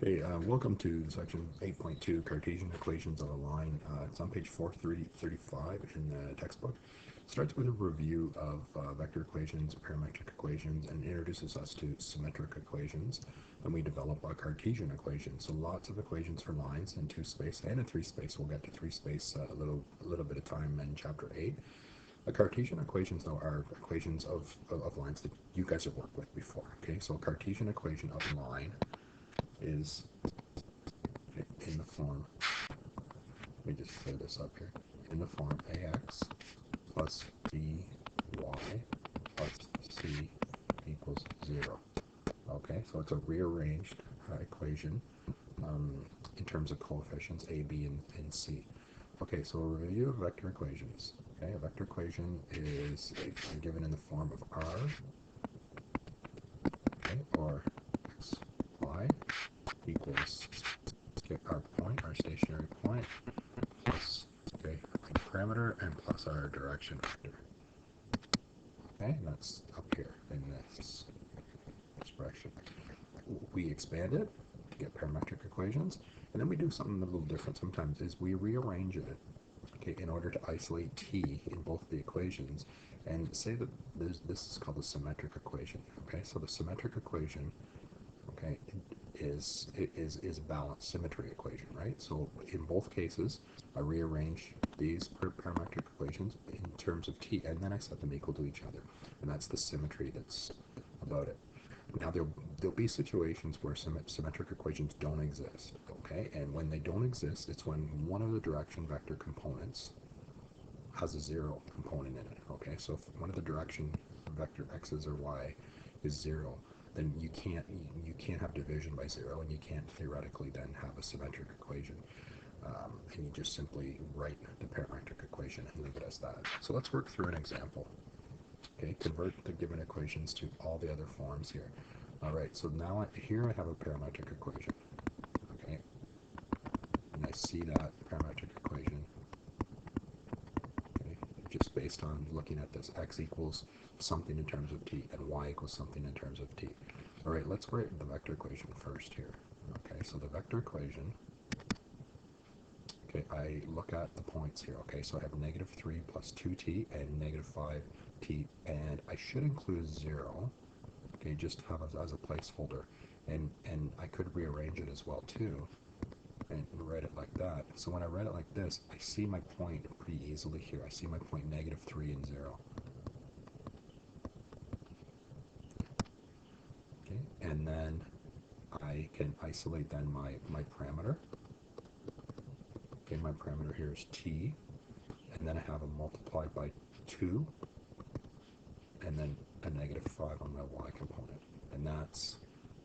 Okay, welcome to section 8.2 Cartesian Equations of a line. It's on page 435 in the textbook. It starts with a review of vector equations, parametric equations, and introduces us to symmetric equations. Then we develop a Cartesian equation. So lots of equations for lines in 2 space and in 3 space. We'll get to 3 space a little bit of time in chapter 8. Cartesian equations, though, are equations of lines that you guys have worked with before. Okay, so a Cartesian equation of a line is in the form, let me just clear this up here, in the form ax plus by plus c equals 0. Okay, so it's a rearranged equation in terms of coefficients a, b, and c. Okay, so a review of vector equations. Okay, a vector equation is given in the form of r, okay, or x, y equals our point, our stationary point, plus a parameter, and plus our direction vector. Okay, and that's up here in this expression. We expand it to get parametric equations, and then we do something a little different sometimes, is we rearrange it, okay, in order to isolate t in both the equations, and say that this is called a symmetric equation. Okay, so the symmetric equation, okay, is a balanced symmetry equation, right? So in both cases, I rearrange these parametric equations in terms of t, and then I set them equal to each other, and that's the symmetry that's about it. Now there'll be situations where symmetric equations don't exist, okay? And when they don't exist, it's when one of the direction vector components has a 0 component in it, okay? So if one of the direction vector x's or y is 0, then you can't have division by 0, and you can't theoretically then have a symmetric equation. And you just simply write the parametric equation and leave it as that. So let's work through an example. Okay, convert the given equations to all the other forms here. All right, so now here I have a parametric equation. Okay, and I see that parametric equation, okay, just based on looking at this, x equals something in terms of t, and y equals something in terms of t. All right, let's write the vector equation first here. Okay, so the vector equation, okay, I look at the points here. Okay, so I have negative 3 plus 2t and negative 5t, and I should include 0, okay, just to have as a placeholder, and I could rearrange it as well too, and write it like that. So when I write it like this, I see my point pretty easily here. I see my point negative 3 and 0. Okay, and then I can isolate then my parameter. Okay, my parameter here is t, and then I have a multiplied by 2, and then a negative 5 on my y component, and that's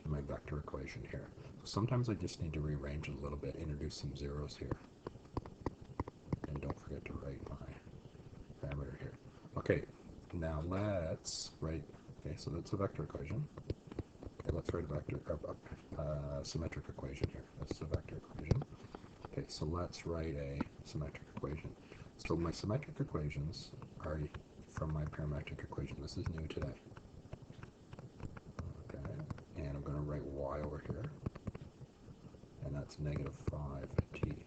my vector equation here. So sometimes I just need to rearrange it a little bit, introduce some zeros here, and don't forget to write my parameter here. Okay, now let's write, okay, so that's a vector equation. Okay, let's write a symmetric equation here. This is a vector equation. Okay, so let's write a symmetric equation. So my symmetric equations are from my parametric equation. This is new today. Okay, and I'm going to write y over here, and that's negative 5t.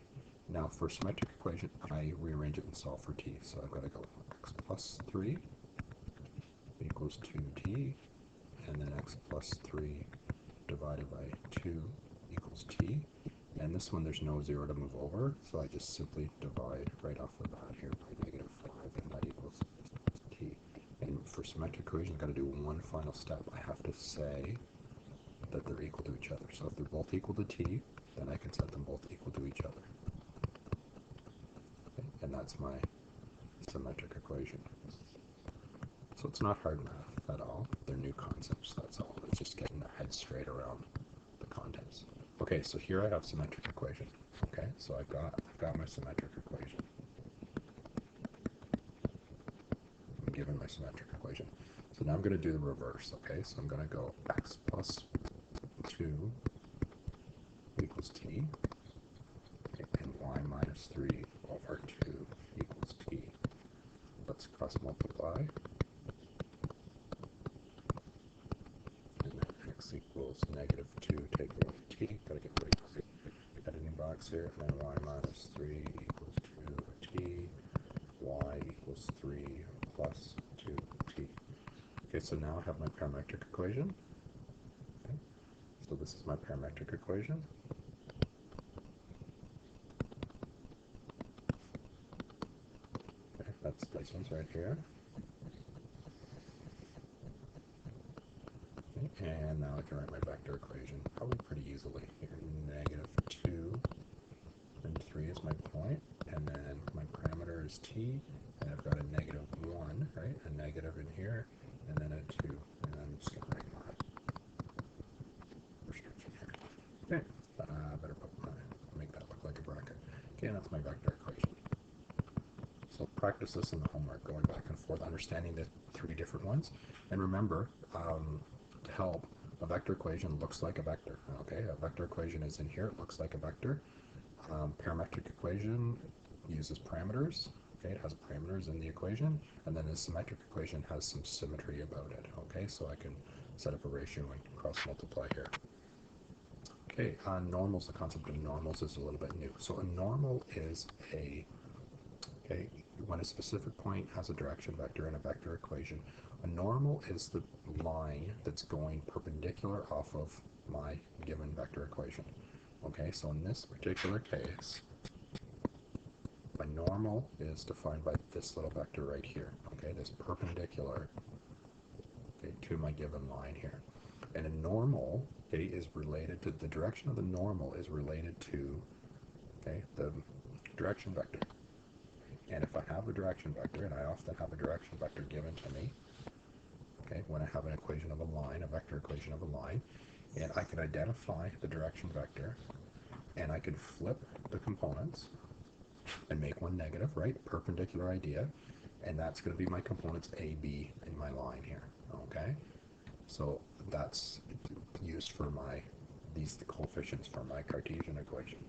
Now for symmetric equation, I rearrange it and solve for t. So I've got to go x plus 3 equals 2t, and then x plus 3 divided by 2 equals t. And this one, there's no 0 to move over, so I just simply divide right off the bat here by negative 5, and that equals t. And for symmetric equations, I've got to do one final step. I have to say that they're equal to each other. So if they're both equal to t, then I can set them both equal to each other. Okay, and that's my symmetric equation. So it's not hard math at all. They're new concepts, that's all. It's just getting their head straight around the contents. Okay, so here I have symmetric equation. Okay, so I've got my symmetric equation. I'm given my symmetric equation. So now I'm going to do the reverse. Okay, so I'm going to go x plus 2 equals t, and y minus 3 over 2 equals t. Let's cross multiply. And then x equals negative 2 take away t. Got to get rid here, and then y minus 3 equals 2t, y equals 3 plus 2t. Okay, so now I have my parametric equation. Okay, so this is my parametric equation. Okay, that's this one's right here. Okay, and now I can write my vector equation probably pretty easily. Here, negative 2 and 3 is my point, and then my parameter is t, and I've got a negative 1, right? A negative in here, and then a 2, and I'm just going to write my restriction here. Okay, better make that look like a bracket. Okay, and that's my vector equation. So practice this in the homework, going back and forth, understanding the 3 different ones, and remember, to help, a vector equation looks like a vector. Okay, a vector equation is in here, it looks like a vector. Parametric equation uses parameters. Okay, it has parameters in the equation, and then the symmetric equation has some symmetry about it. Okay, so I can set up a ratio and cross multiply here. Okay, normals, the concept of normals is a little bit new. So a normal is when a specific point has a direction vector in a vector equation, a normal is the line that's going perpendicular off of my given vector equation. Okay, so in this particular case, my normal is defined by this little vector right here. Okay, this perpendicular, okay, to my given line here. And a normal, okay, is related to, the direction of the normal is related to, okay, the direction vector. And if I have a direction vector, and I often have a direction vector given to me, okay, when I have an equation of a line, a vector equation of a line, and I can identify the direction vector, and I can flip the components and make one negative, right? Perpendicular idea, and that's going to be my components A, B in my line here, okay? So that's used for the coefficients for my Cartesian equation.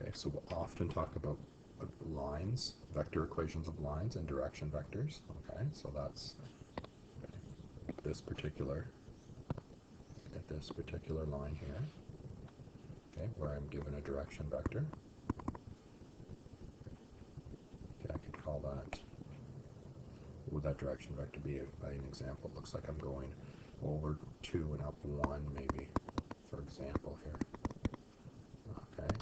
Okay, so we'll often talk about lines, vector equations of lines and direction vectors. Okay, so that's this particular line here. Okay, where I'm given a direction vector. Okay, I could call that. Would that direction vector be by an example? It looks like I'm going over 2 and up 1, maybe, for example here. Okay,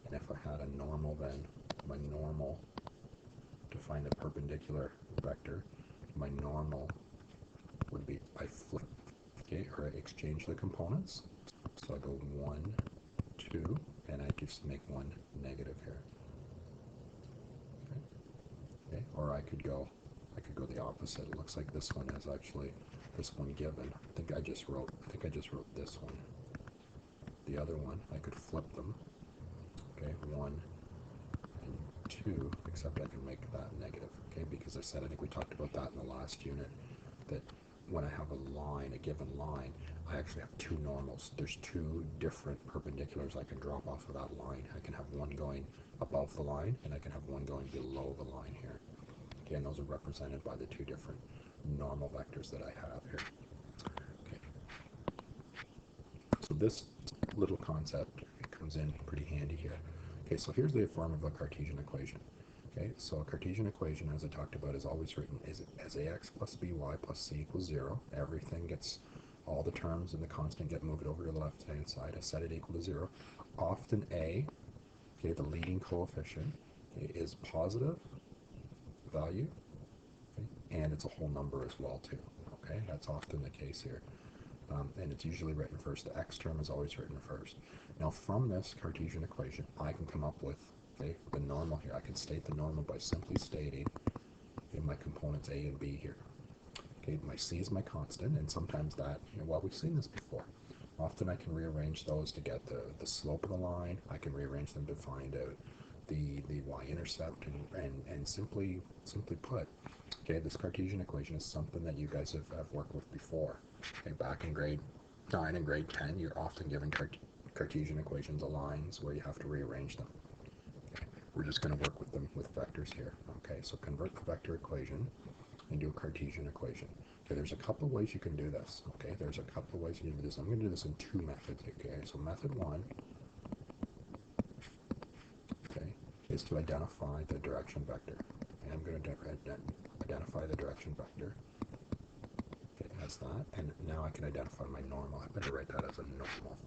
and if I had a normal, then my normal, to find the perpendicular vector, my normal would be, I flip, okay, or I exchange the components. So I go 1, 2, and I just make one negative here. Okay, or I could go the opposite. It looks like this one is actually this one given. I think I just wrote this one. The other one, I could flip them. Okay, 1 and 2, except I can make that negative. Okay, because I think we talked about that in the last unit, that when I have a line, a given line, I actually have 2 normals. There's 2 different perpendiculars I can drop off of that line. I can have one going above the line, and I can have one going below the line here. Okay, and those are represented by the 2 different normal vectors that I have here. Okay. So this little concept comes in pretty handy here. Okay, so here's the form of a Cartesian equation. Okay, so a Cartesian equation, as I talked about, is always written as ax plus by plus c equals 0. Everything gets, all the terms and the constant get moved over to the left-hand side. I set it equal to 0. Often a, okay, the leading coefficient, okay, is positive value, okay, and it's a whole number as well too. Okay, that's often the case here. And it's usually written first. The x term is always written first. Now from this Cartesian equation, I can come up with, okay, the normal here. I can state the normal by simply stating, okay, my components A and B here. Okay, my C is my constant, and sometimes that, well, we've seen this before. Often I can rearrange those to get the slope of the line. I can rearrange them to find out the y-intercept, and simply put, okay, this Cartesian equation is something that you guys have worked with before. Okay, back in grade 9 and grade 10, you're often given Cartesian equations of lines where you have to rearrange them. Okay, we're just going to work with them with vectors here. Okay, so convert the vector equation and do a Cartesian equation. Okay, there's a couple of ways you can do this. Okay, there's a couple of ways you can do this. I'm going to do this in two methods. Okay, so method one, okay, is to identify the direction vector. And I'm going to identify the direction vector. Okay, as that, and now I can identify my normal. I'm going to write that as a normal.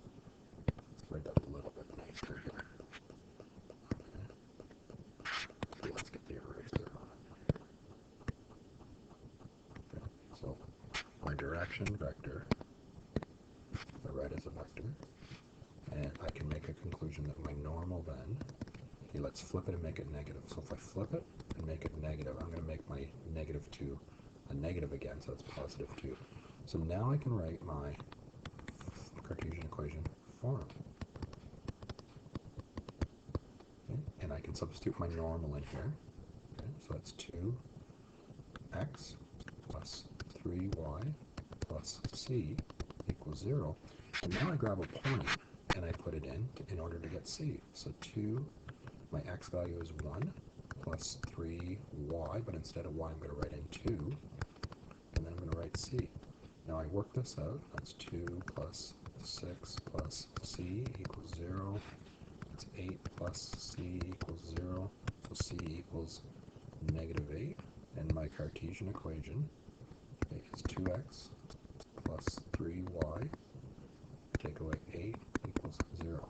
Let's write that a little bit nicer here. Okay, let's get the eraser on it. Okay, so my direction vector, I write as a vector, and I can make a conclusion that my normal then, okay, let's flip it and make it negative. So if I flip it and make it negative, I'm going to make my -2 a negative again, so it's +2. So now I can write my Cartesian equation form. Okay, and I can substitute my normal in here. Okay, so that's 2x plus 3y plus c equals 0. And now I grab a point and I put it in order to get c. So my x value is 1 plus 3y, but instead of y I'm going to write in 2, and then I'm going to write c. Now I work this out. That's 2 plus 6 plus c equals 0. That's 8 plus c equals 0. So c equals -8. And my Cartesian equation is 2x plus 3y, take away 8 equals 0.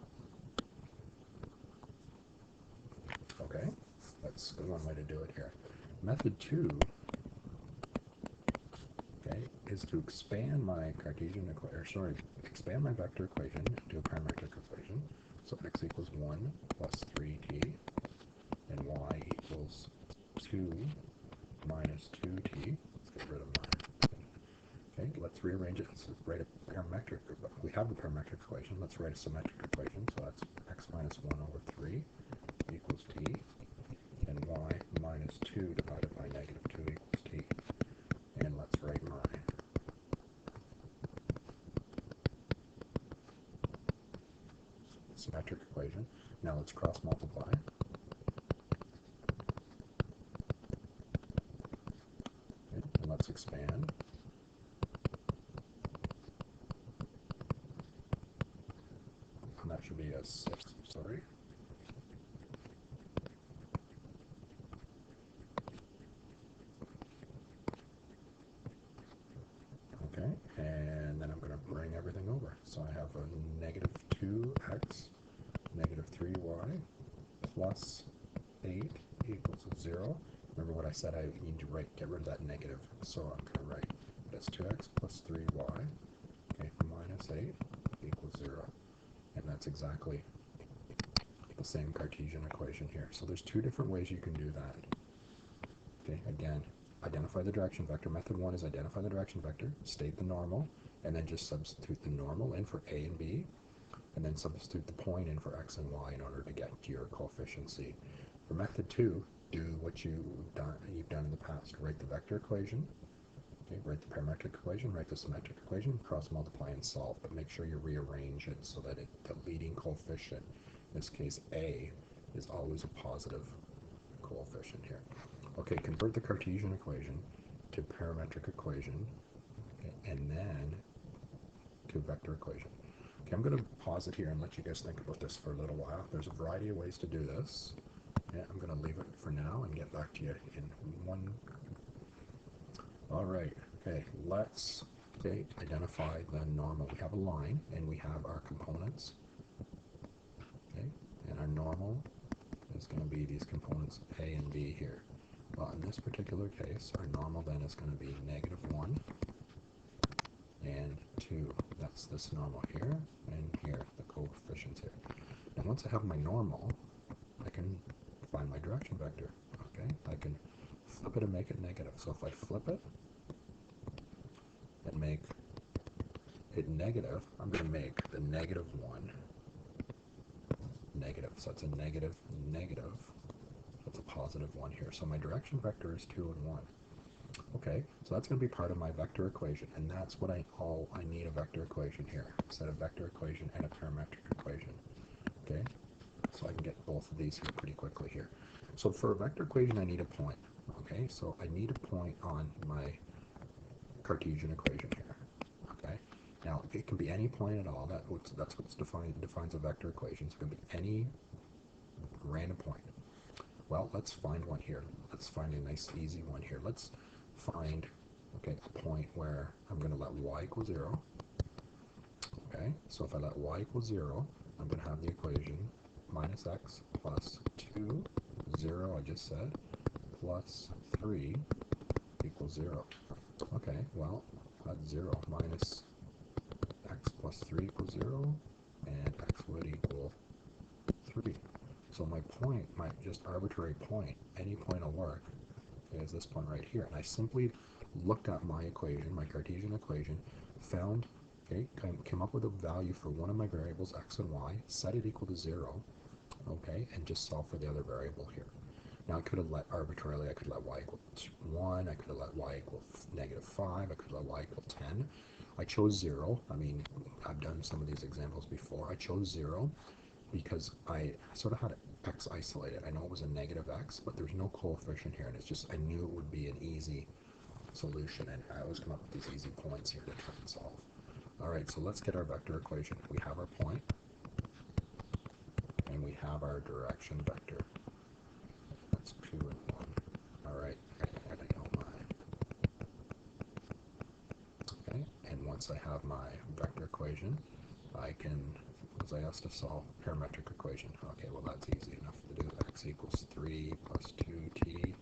Okay, that's one way to do it here. Method 2, okay, is to expand my Cartesian equation, expand my vector equation to a parametric equation. So x equals 1 plus 3t, and y equals 2 minus 2t. Let's get rid of mine. Okay, let's rearrange it. Let's write a parametric. We have the parametric equation. Let's write a symmetric equation. So that's x minus 1 over 3 equals t, and y minus 2 divided by -2 equals t. And let's write my symmetric equation. Now let's cross multiply. Okay, and let's expand. And that should be a 6, sorry. Okay, and then I'm going to bring everything over. So I have a -2x, -3y, plus 8 equals 0. Remember what I said, I need to get rid of that negative. So I'm going to write that's 2x plus 3y, okay, minus 8 equals 0. And that's exactly the same Cartesian equation here. So there's two different ways you can do that. Okay, again, identify the direction vector. Method 1 is identify the direction vector, state the normal, and then just substitute the normal in for a and b, and then substitute the point in for x and y in order to get to your coefficient c. For method 2, do what you've done in the past. Write the vector equation, okay, write the parametric equation, write the symmetric equation, cross multiply and solve, but make sure you rearrange it so that the leading coefficient, in this case a, is always a positive coefficient here. Okay, convert the Cartesian equation to parametric equation, okay, and then to vector equation. Okay, I'm going to pause it here and let you guys think about this for a little while. There's a variety of ways to do this. Yeah, I'm going to leave it for now and get back to you in one. All right, okay, let's identify the normal. We have a line and we have our components, okay, and our normal is going to be these components A and B here. Well, in this particular case, our normal then is going to be -1 and 2. That's this normal here and here, the coefficients here. And once I have my normal, I can find my direction vector. Okay, I can flip it and make it negative. So if I flip it and make it negative, I'm going to make the -1 negative. So it's a negative, negative. That's a +1 here. So my direction vector is 2 and 1. Okay, so that's going to be part of my vector equation, and that's what I need a vector equation here. Set a vector equation and a parametric equation. Okay, so I can get both of these here pretty quickly here. So for a vector equation, I need a point. Okay, so I need a point on my Cartesian equation here. Okay, now it can be any point at all. That's what's defines a vector equation. So it can be any random point. Well, let's find one here. Let's find a nice easy one here. Let's find, okay, a point where I'm going to let y equal 0. Okay, so if I let y equal 0, I'm going to have the equation minus x plus 2, 0 I just said, plus 3 equals 0. Okay, well, that's 0 minus x plus 3 equals 0, and x would equal 3. So my point, my just arbitrary point, any point will work, is this point right here. And I simply looked at my equation, my Cartesian equation, found, okay, came up with a value for one of my variables, x and y, set it equal to 0, okay, and just solve for the other variable here. Now I could have let arbitrarily, I could let y equal 1, I could have let y equal -5, I could let y equal 10. I chose 0. I mean, I've done some of these examples before. I chose 0 because I sort of had x isolated. I know it was a negative x, but there's no coefficient here, and it's just, I knew it would be an easy solution, and I always come up with these easy points here to try and solve. All right, so let's get our vector equation. We have our point, and we have our direction vector. That's 2 and 1. All right, I know my, okay, and once I have my vector equation, I can, because I asked to solve parametric equation. Okay, well that's easy enough to do. X equals 3 plus 2t,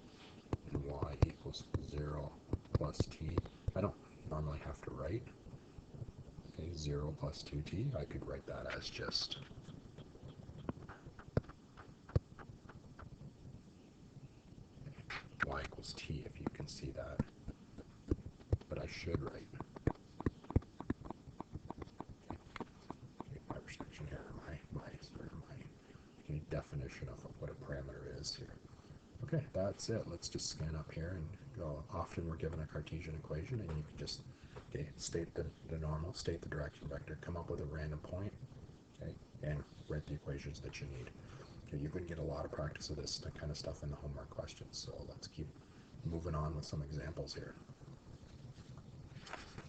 and y equals 0 plus t. I don't normally have to write, okay, 0 plus 2t. I could write that as just y equals t, if you can see that. But I should write, okay, my restriction here, my okay, definition of what a parameter is here. Okay, that's it. Let's just scan up here and go. Often we're given a Cartesian equation, and you can just, okay, state the normal, state the direction vector, come up with a random point, okay, and write the equations that you need. Okay, you're going to get a lot of practice of this kind of stuff in the homework questions, so let's keep moving on with some examples here.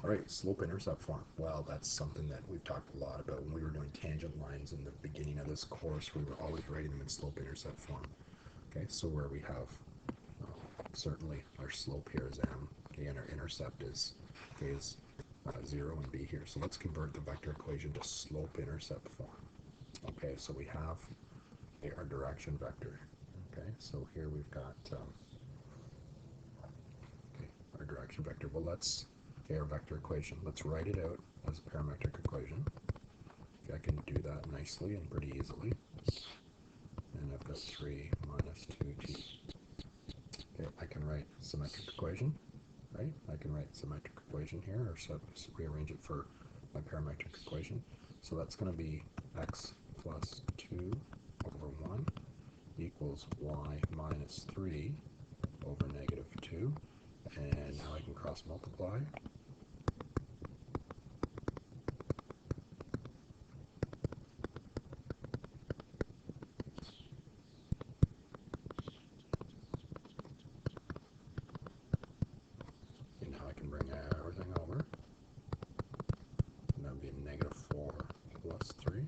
All right, slope-intercept form. Well, that's something that we've talked a lot about. When we were doing tangent lines in the beginning of this course, we were always writing them in slope-intercept form. Okay, so where we have certainly our slope here is m, okay, and our intercept is, okay, is 0 and b here. So let's convert the vector equation to slope-intercept form. Okay, so we have, okay, our direction vector. Okay, so here we've got okay, our direction vector. Well, let's, okay, our vector equation. Let's write it out as a parametric equation. Okay, I can do that nicely and pretty easily. And I've got 3 minus 2t. Okay, I can write symmetric equation, right? I can write symmetric equation here, or rearrange it for my parametric equation. So that's going to be x plus 2 over 1 equals y minus 3 over -2. And now I can cross multiply. And now I can bring everything over. And that would be -4 plus 3.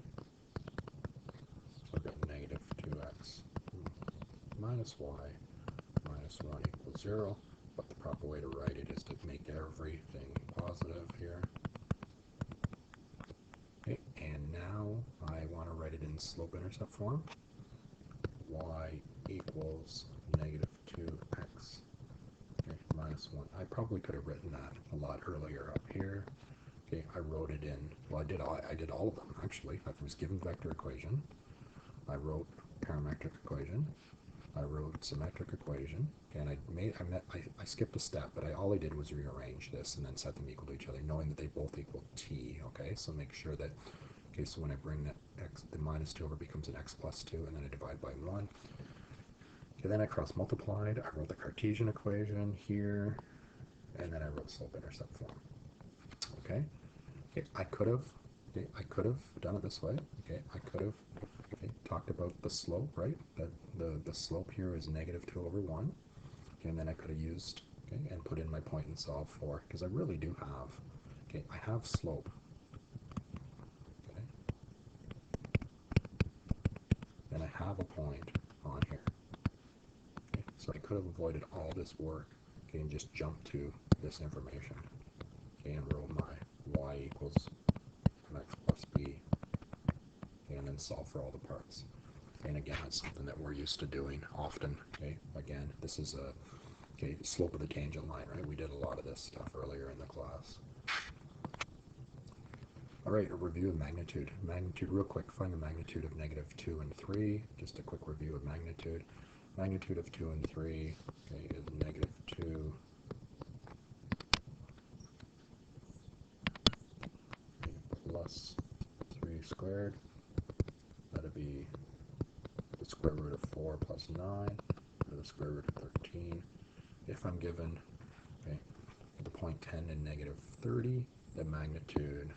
So I've got -2x minus y minus 1 equals 0. But the proper way to write it is to make everything positive here. Okay, and now I want to write it in slope-intercept form. Y equals -2x, okay, minus 1. I probably could have written that a lot earlier up here. Okay, I wrote it in, well, I did all of them, actually. I was given vector equation. I wrote parametric equation. I wrote symmetric equation, and I skipped a step, but all I did was rearrange this and then set them equal to each other, knowing that they both equal t. Okay, so make sure that, okay, so when I bring that x, the -2 over, becomes an x plus 2, and then I divide by 1. Okay, then I cross multiplied. I wrote the Cartesian equation here, and then I wrote slope-intercept form. Okay, okay, I could have done it this way. Okay, I could have, okay, talked about the slope, right? That the slope here is -2 over 1. Okay, and then I could have used, okay, and put in my point and solve for, because I really do have, okay, I have slope. Okay, and I have a point on here. Okay, so I could have avoided all this work, okay, and just jumped to this information. Okay, and wrote my y equals mx plus b, okay, and then solve for all the parts. Okay, and again, that's something that we're used to doing often. Okay, again, this is a slope of the tangent line, right? We did a lot of this stuff earlier in the class. All right, a review of magnitude. Magnitude, real quick, find the magnitude of -2 and 3. Just a quick review of magnitude. Magnitude of 2 and 3, okay, is -2 plus 3 squared. That'd be the square root of 4 plus 9, or the square root of 13. If I'm given, okay, the point 10 and -30, the magnitude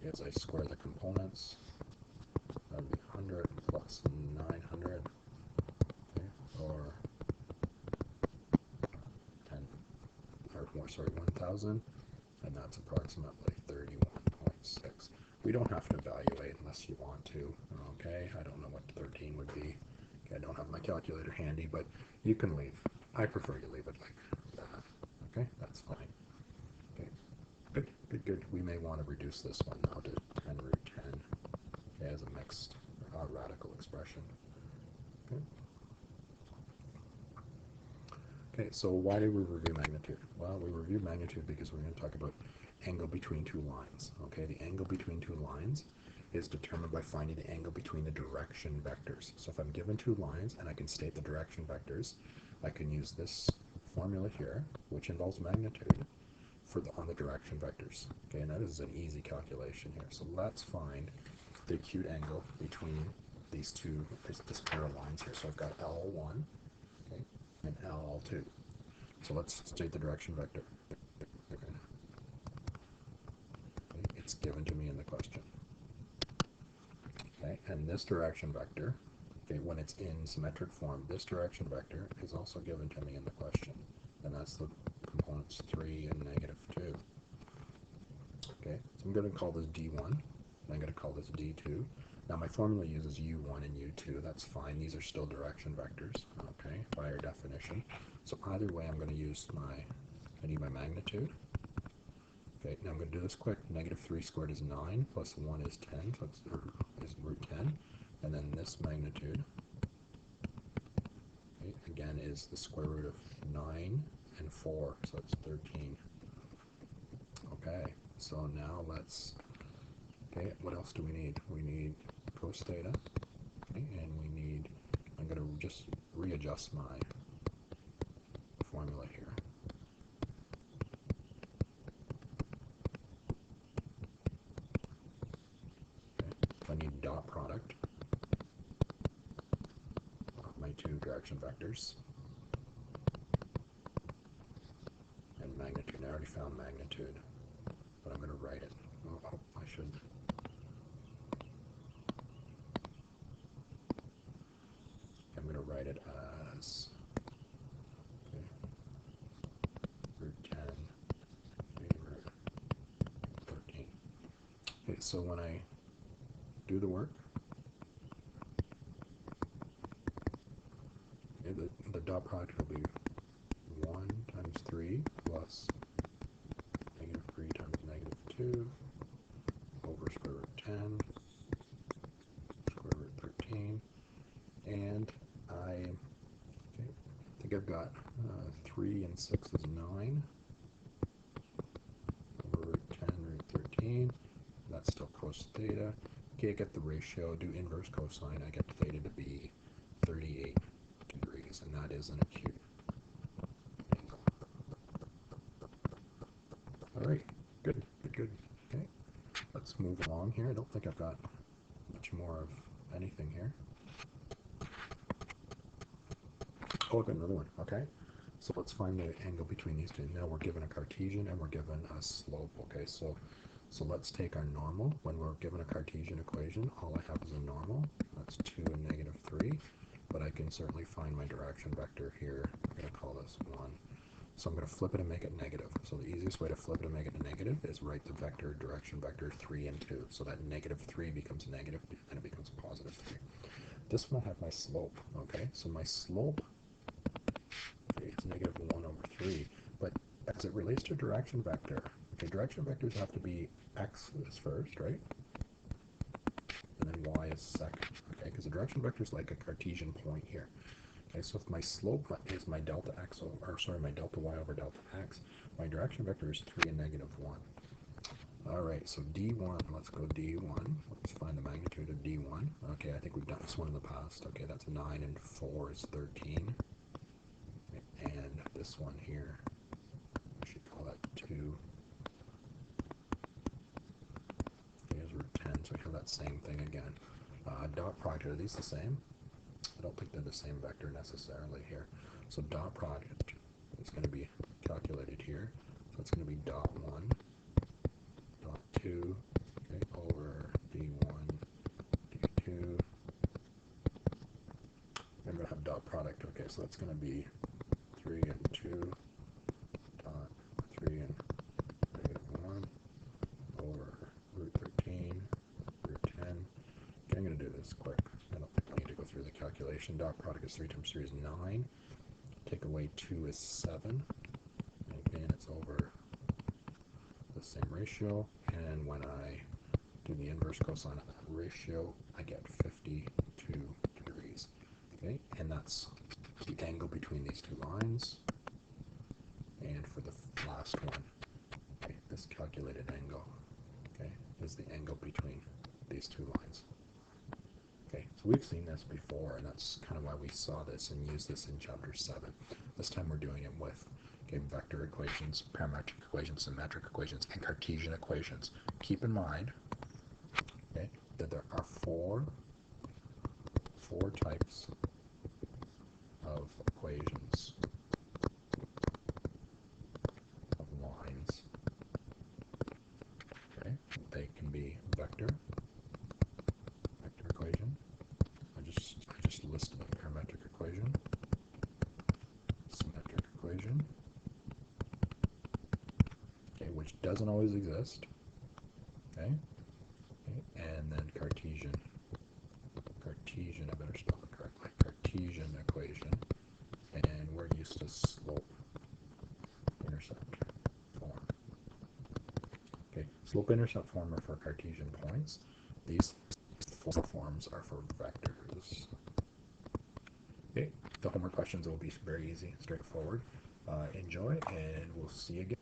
is I square the components. That would be 100 plus 900, okay, or 10, or more, sorry, 1000, and that's approximately 31.6. We don't have to evaluate unless you want to, okay? I don't know what 13 would be. Okay, I don't have my calculator handy, but you can leave. I prefer you leave it like that. Okay, that's fine. Okay, good, good, good. We may want to reduce this one now to 10 root 10, okay, as a mixed radical expression. Okay. Okay, so why did we review magnitude? Well, we reviewed magnitude because we're going to talk about angle between two lines. Okay, the angle between two lines is determined by finding the angle between the direction vectors. So if I'm given two lines and I can state the direction vectors, I can use this formula here, which involves magnitude, on the direction vectors. Okay, and that is an easy calculation here. So let's find the acute angle between these two, this pair of lines here. So I've got L1, okay, and L2. So let's state the direction vector. Okay. It's given to me in the question. Okay, and this direction vector, okay, when it's in symmetric form, this direction vector is also given to me in the question, and that's the components 3 and -2. Okay, so I'm going to call this D1, and I'm going to call this D2. Now my formula uses U1 and U2, that's fine, these are still direction vectors, okay, by our definition. So either way I'm going to use I need my magnitude. Okay, now I'm going to do this quick. -3 squared is 9, plus 1 is 10, so is root 10, and then this magnitude, okay, again, is the square root of 9 and 4, so it's 13. Okay, so now okay, what else do we need? We need cos theta, okay, and I'm going to just readjust my formula here. I need dot product of my two direction vectors and magnitude. I already found magnitude, but I'm going to write it. Oh, I should. I'm going to write it as, okay, root 10, root 13. Okay, so when I do the work, okay, the dot product will be 1 times 3 plus -3 times -2 over square root 10 square root 13, and I think I've got 3 and 6 is 9 over root 10 root 13. That's still cos theta. Okay, I get the ratio, do inverse cosine, I get theta to be 38 degrees, and that is an acute angle. All right, good, good, good. Okay, let's move along here. I don't think I've got much more of anything here. Oh, I've got another one. Okay, so let's find the angle between these two. Now we're given a Cartesian and we're given a slope. Okay, so So let's take our normal. When we're given a Cartesian equation, all I have is a normal. That's 2 and negative 3. But I can certainly find my direction vector here. I'm going to call this 1. So I'm going to flip it and make it negative. So the easiest way to flip it and make it negative is write the vector, direction vector 3 and 2. So that negative 3 becomes negative, and it becomes positive 3. This one I have my slope, okay? So my slope, okay, it's negative 1 over 3. But as it relates to direction vector, okay, direction vectors have to be x is first, right? And then y is second, okay? Because the direction vector is like a Cartesian point here. Okay, so if my slope is my delta x, or sorry, my delta y over delta x, my direction vector is 3 and negative 1. All right, so d1, let's go d1. Let's find the magnitude of d1. Okay, I think we've done this one in the past. Okay, that's 9 and 4 is 13. And this one here, we should call that 2. Here's root 10, so we have that same thing again. Dot product, are these the same? I don't think they're the same vector necessarily here. So dot product is going to be calculated here. So it's going to be dot 1, dot 2, okay, over d1, d2. I'm going to have dot product. Okay, so that's going to be 3 and 2, dot 3 and negative 1, over root 13, root 10. Okay, I'm going to do this quick. I don't think I need to go through the calculation. Dot product is 3 times 3 is 9. Take away 2 is 7. And again, it's over the same ratio. And when I do the inverse cosine of that ratio, I get 52 degrees. Okay, and that's the angle between these two lines. And for the last one, okay, this calculated angle, okay, is the angle between these two lines. Okay, so we've seen this before, and that's kind of why we saw this and used this in chapter 7. This time we're doing it with, okay, vector equations, parametric equations, symmetric equations, and Cartesian equations. Keep in mind, okay, that there are four types of equations of lines. Okay, they can be vector equation. I just listed a parametric equation, symmetric equation, okay, which doesn't always exist, okay, and then Cartesian, I better spell it correctly, Cartesian equation, and we're used to slope-intercept form. Okay, slope-intercept form are for Cartesian points. These four forms are for vectors. Okay, the homework questions will be very easy, straightforward. Enjoy, and we'll see you again.